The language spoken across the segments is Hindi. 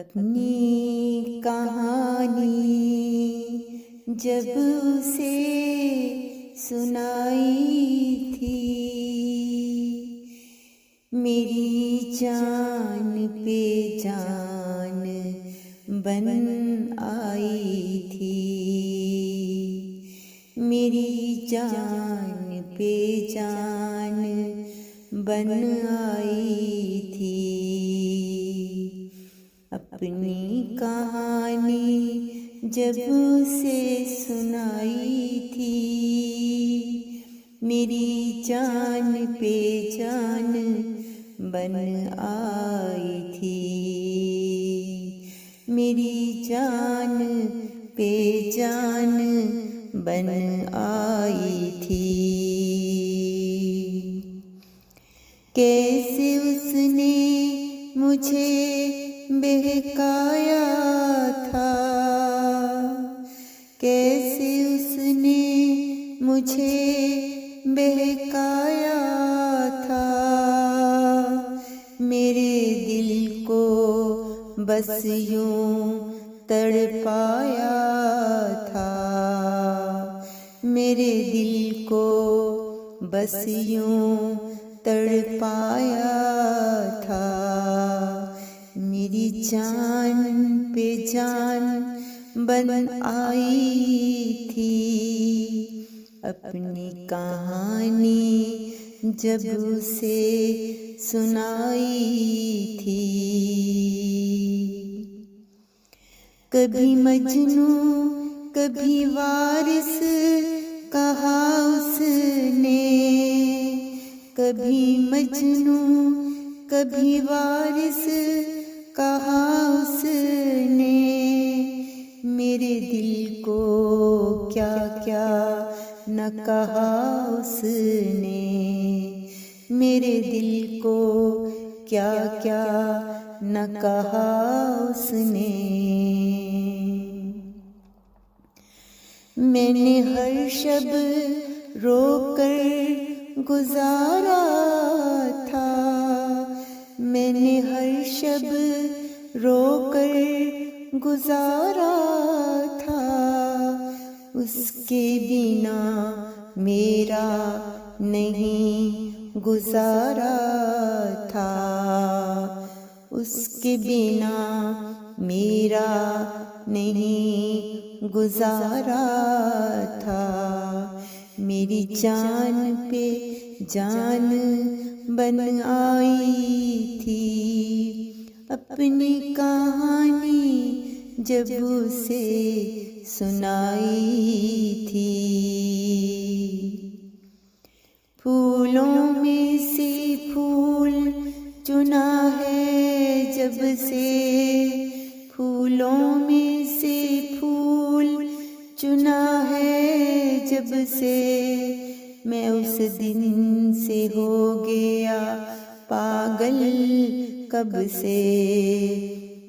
अपनी कहानी जब उसे सुनाई थी, मेरी जान पे जान बन आई थी। मेरी जान पे जान बन आई थी। अपनी कहानी जब उसे सुनाई थी, मेरी जान पे जान बन आई थी। मेरी जान पे जान बन आई थी। कैसे उसने मुझे बहकाया था, कैसे उसने मुझे बहकाया था। मेरे दिल को बस यूं तड़पाया था। मेरे दिल को बस यूं तड़पाया था। मेरी जान पे जान बन आई थी। अपनी कहानी जब उसे सुनाई थी। कभी मजनू कभी वारिस कहा उसने, कभी मजनू कभी वारिस कहा उसने। मेरे दिल को क्या क्या न कहा उसने। मेरे दिल को क्या क्या न कहा उसने। मैंने हर शब रोकर गुजारा था। मैंने हर शब रोकर गुजारा था। उसके बिना मेरा नहीं गुजारा था। उसके बिना मेरा नहीं गुजारा था। मेरी जान पे जान बन आई थी। अपनी कहानी जब उसे सुनाई थी। फूलों में से फूल चुना है जब से। फूलों में से फूल चुना है जब से। मैं उस दिन से हो गया पागल कब से।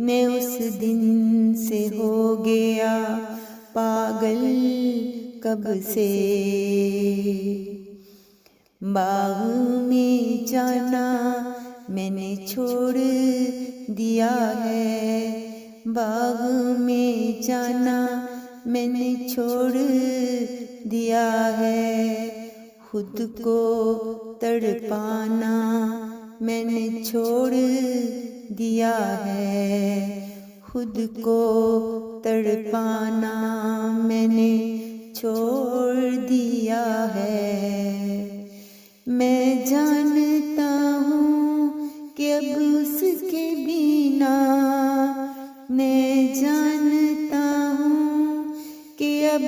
मैं उस दिन से हो गया पागल कब से। बाग में जाना मैंने छोड़ दिया है। बाग में जाना मैंने छोड़ दिया है। खुद को तड़पाना मैंने छोड़ दिया है। खुद को तड़पाना मैंने छोड़ दिया है। मैं जानता हूँ कि अब उसके बिना, मैं जानता हूँ कि अब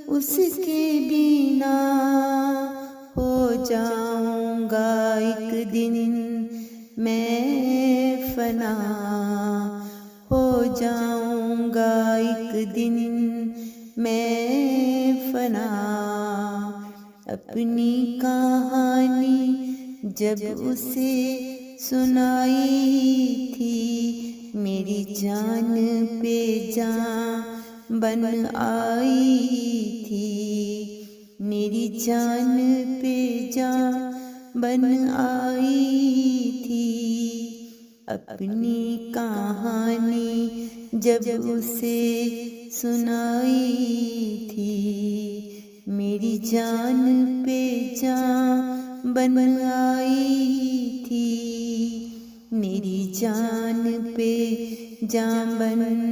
उसके बिना हो जाऊंगा एक दिन मैं फना। हो जाऊंगा एक दिन मैं फना। अपनी कहानी जब उसे सुनाई थी, मेरी जान पे जान बन आई थी। मेरी जान पे जान बन आई थी। अपनी कहानी जब उसे सुनाई थी, मेरी जान पे जान बन आई थी, मेरी जान पे जान बन